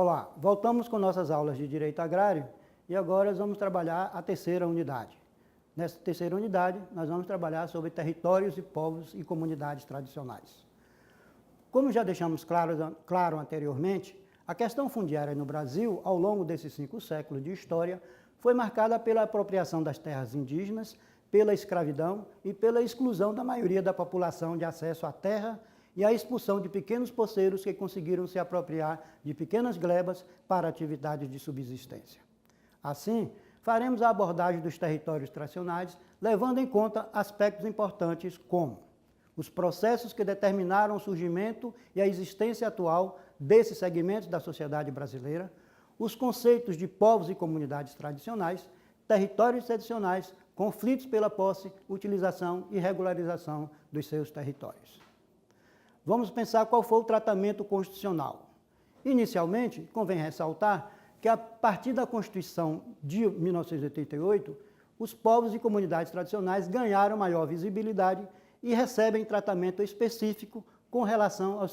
Olá, voltamos com nossas aulas de Direito Agrário e agora vamos trabalhar a terceira unidade. Nessa terceira unidade, nós vamos trabalhar sobre territórios e povos e comunidades tradicionais. Como já deixamos claro anteriormente, a questão fundiária no Brasil, ao longo desses 5 séculos de história, foi marcada pela apropriação das terras indígenas, pela escravidão e pela exclusão da maioria da população de acesso à terra e a expulsão de pequenos poceiros que conseguiram se apropriar de pequenas glebas para atividades de subsistência. Assim, faremos a abordagem dos territórios tradicionais, levando em conta aspectos importantes como os processos que determinaram o surgimento e a existência atual desses segmentos da sociedade brasileira, os conceitos de povos e comunidades tradicionais, territórios tradicionais, conflitos pela posse, utilização e regularização dos seus territórios. Vamos pensar qual foi o tratamento constitucional. Inicialmente, convém ressaltar que a partir da Constituição de 1988, os povos e comunidades tradicionais ganharam maior visibilidade e recebem tratamento específico com relação aos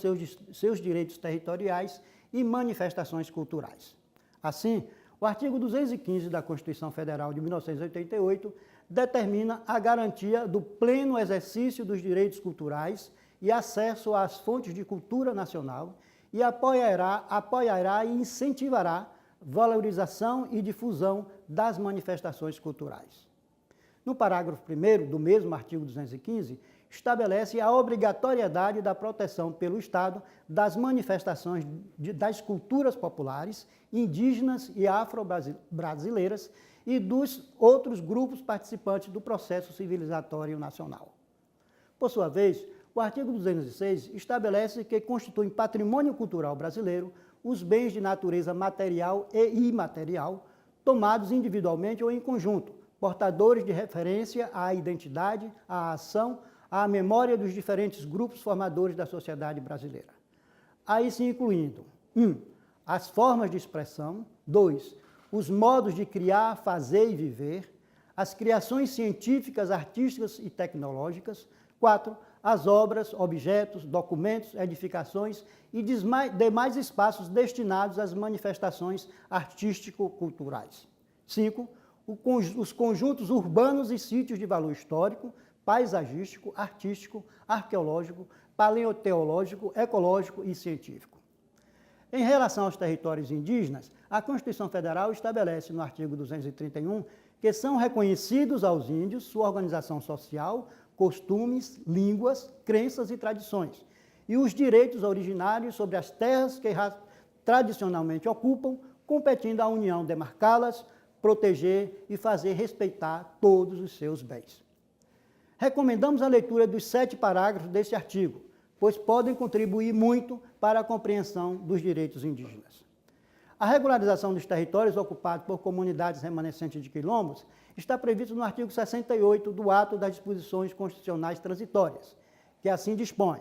seus direitos territoriais e manifestações culturais. Assim, o artigo 215 da Constituição Federal de 1988 determina a garantia do pleno exercício dos direitos culturais e acesso às fontes de cultura nacional e apoiará e incentivará valorização e difusão das manifestações culturais. No parágrafo 1º do mesmo artigo 215, estabelece a obrigatoriedade da proteção pelo Estado das manifestações das culturas populares, indígenas e afro-brasileiras e dos outros grupos participantes do processo civilizatório nacional. Por sua vez, o artigo 206 estabelece que constituem patrimônio cultural brasileiro os bens de natureza material e imaterial, tomados individualmente ou em conjunto, portadores de referência à identidade, à ação, à memória dos diferentes grupos formadores da sociedade brasileira. Aí se incluindo 1. As formas de expressão, 2. Os modos de criar, fazer e viver, as criações científicas, artísticas e tecnológicas, 4. As obras, objetos, documentos, edificações e demais espaços destinados às manifestações artístico-culturais. 5. Os conjuntos urbanos e sítios de valor histórico, paisagístico, artístico, arqueológico, paleoteológico, ecológico e científico. Em relação aos territórios indígenas, a Constituição Federal estabelece no artigo 231 que são reconhecidos aos índios sua organização social, costumes, línguas, crenças e tradições, e os direitos originários sobre as terras que tradicionalmente ocupam, competindo à União demarcá-las, proteger e fazer respeitar todos os seus bens. Recomendamos a leitura dos 7 parágrafos deste artigo, pois podem contribuir muito para a compreensão dos direitos indígenas. A regularização dos territórios ocupados por comunidades remanescentes de quilombos está prevista no artigo 68 do Ato das Disposições Constitucionais Transitórias, que assim dispõe: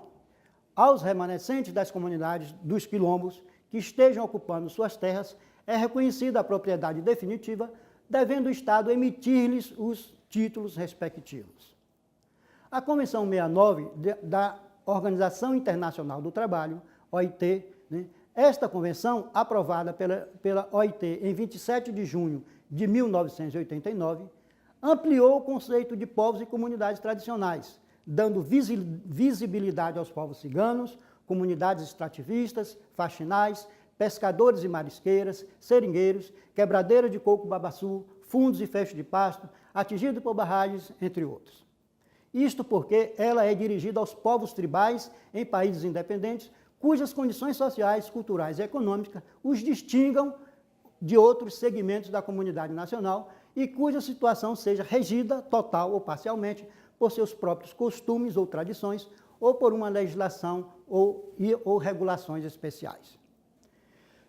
aos remanescentes das comunidades dos quilombos que estejam ocupando suas terras é reconhecida a propriedade definitiva, devendo o Estado emitir-lhes os títulos respectivos. A Convenção 69 da Organização Internacional do Trabalho, OIT, esta convenção, aprovada pela OIT em 27 de junho de 1989, ampliou o conceito de povos e comunidades tradicionais, dando visibilidade aos povos ciganos, comunidades extrativistas, faxinais, pescadores e marisqueiras, seringueiros, quebradeira de coco-babaçu, fundos e fechos de pasto, atingidos por barragens, entre outros. Isto porque ela é dirigida aos povos tribais em países independentes, cujas condições sociais, culturais e econômicas os distingam de outros segmentos da comunidade nacional e cuja situação seja regida, total ou parcialmente, por seus próprios costumes ou tradições, ou por uma legislação ou regulações especiais.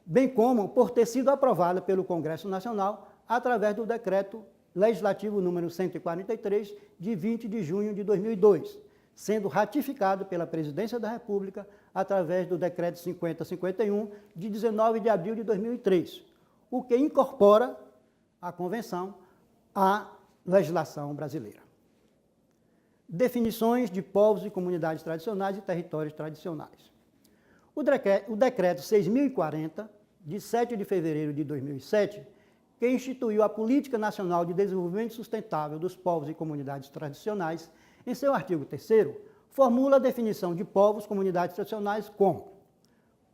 Bem como por ter sido aprovada pelo Congresso Nacional através do Decreto Legislativo número 143, de 20 de junho de 2002, sendo ratificado pela Presidência da República através do Decreto 5051, de 19 de abril de 2003, o que incorpora a Convenção à legislação brasileira. Definições de povos e comunidades tradicionais e territórios tradicionais. O Decreto 6.040, de 7 de fevereiro de 2007, que instituiu a Política Nacional de Desenvolvimento Sustentável dos Povos e Comunidades Tradicionais, em seu artigo 3º, formula a definição de povos e comunidades tradicionais como: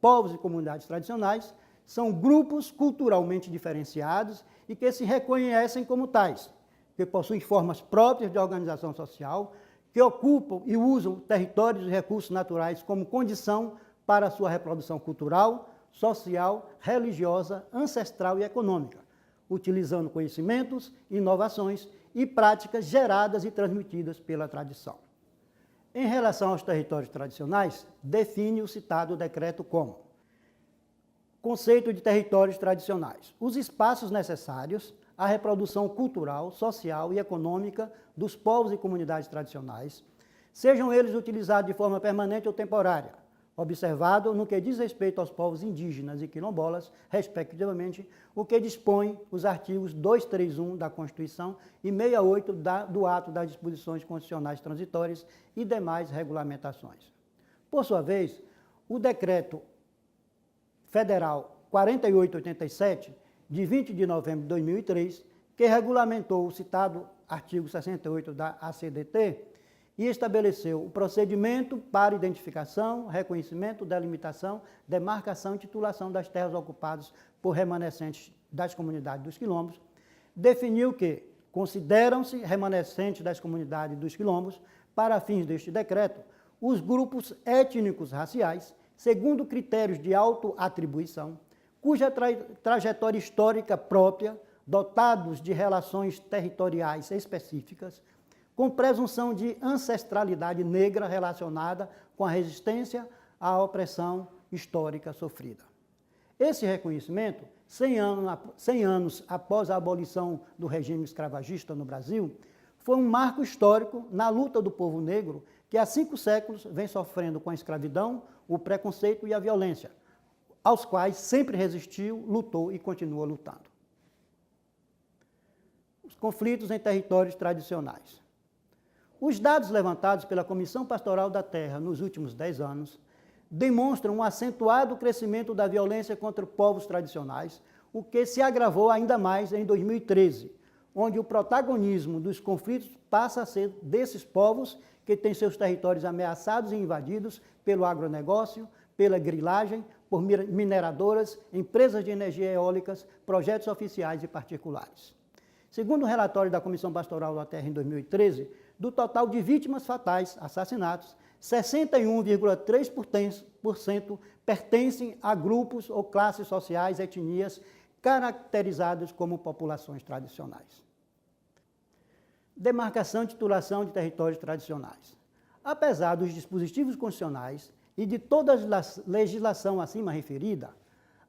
povos e comunidades tradicionais são grupos culturalmente diferenciados e que se reconhecem como tais, que possuem formas próprias de organização social, que ocupam e usam territórios e recursos naturais como condição para a sua reprodução cultural, social, religiosa, ancestral e econômica, utilizando conhecimentos, inovações e práticas geradas e transmitidas pela tradição. Em relação aos territórios tradicionais, define o citado decreto como: conceito de territórios tradicionais: os espaços necessários à reprodução cultural, social e econômica dos povos e comunidades tradicionais, sejam eles utilizados de forma permanente ou temporária, observado no que diz respeito aos povos indígenas e quilombolas, respectivamente, o que dispõe os artigos 231 da Constituição e 68 do Ato das Disposições Constitucionais Transitórias e demais regulamentações. Por sua vez, o Decreto Federal 4887, de 20 de novembro de 2003, que regulamentou o citado artigo 68 da ACDT e estabeleceu o procedimento para identificação, reconhecimento, delimitação, demarcação e titulação das terras ocupadas por remanescentes das comunidades dos quilombos, definiu que consideram-se remanescentes das comunidades dos quilombos, para fins deste decreto, os grupos étnicos raciais, segundo critérios de autoatribuição, cuja trajetória histórica própria, dotados de relações territoriais específicas, com presunção de ancestralidade negra relacionada com a resistência à opressão histórica sofrida. Esse reconhecimento, 100 anos após a abolição do regime escravagista no Brasil, foi um marco histórico na luta do povo negro que há 5 séculos vem sofrendo com a escravidão, o preconceito e a violência, aos quais sempre resistiu, lutou e continua lutando. Os conflitos em territórios tradicionais. Os dados levantados pela Comissão Pastoral da Terra nos últimos 10 anos demonstram um acentuado crescimento da violência contra povos tradicionais, o que se agravou ainda mais em 2013, onde o protagonismo dos conflitos passa a ser desses povos que têm seus territórios ameaçados e invadidos pelo agronegócio, pela grilagem, por mineradoras, empresas de energia eólicas, projetos oficiais e particulares. Segundo o relatório da Comissão Pastoral da Terra em 2013, do total de vítimas fatais, assassinatos, 61,3% pertencem a grupos ou classes sociais, etnias, caracterizados como populações tradicionais. Demarcação e titulação de territórios tradicionais. Apesar dos dispositivos constitucionais e de toda a legislação acima referida,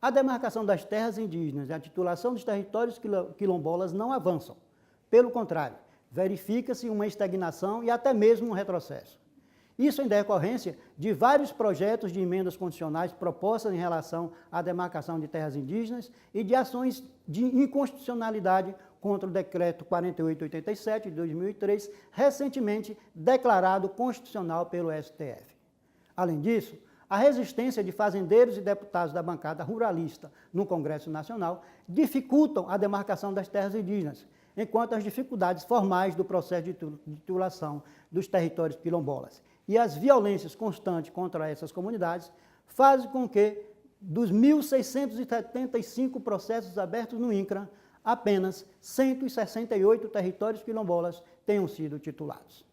a demarcação das terras indígenas e a titulação dos territórios quilombolas não avançam. Pelo contrário, verifica-se uma estagnação e até mesmo um retrocesso. Isso em decorrência de vários projetos de emendas constitucionais propostas em relação à demarcação de terras indígenas e de ações de inconstitucionalidade contra o Decreto 4887 de 2003, recentemente declarado constitucional pelo STF. Além disso, a resistência de fazendeiros e deputados da bancada ruralista no Congresso Nacional dificultam a demarcação das terras indígenas, enquanto as dificuldades formais do processo de titulação dos territórios quilombolas e as violências constantes contra essas comunidades fazem com que, dos 1.675 processos abertos no INCRA, apenas 168 territórios quilombolas tenham sido titulados.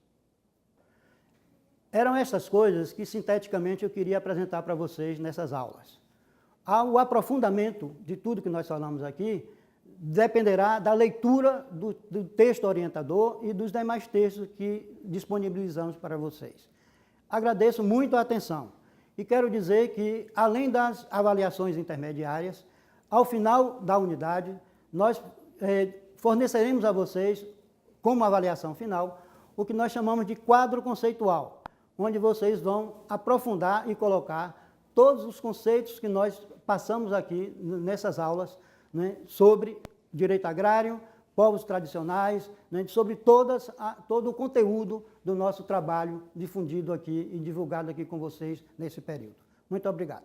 Eram essas coisas que, sinteticamente, eu queria apresentar para vocês nessas aulas. O aprofundamento de tudo que nós falamos aqui dependerá da leitura do texto orientador e dos demais textos que disponibilizamos para vocês. Agradeço muito a atenção e quero dizer que, além das avaliações intermediárias, ao final da unidade, nós forneceremos a vocês, como avaliação final, o que nós chamamos de quadro conceitual, onde vocês vão aprofundar e colocar todos os conceitos que nós passamos aqui nessas aulas, né, sobre direito agrário, povos tradicionais, né, sobre todo o conteúdo do nosso trabalho difundido aqui e divulgado aqui com vocês nesse período. Muito obrigado.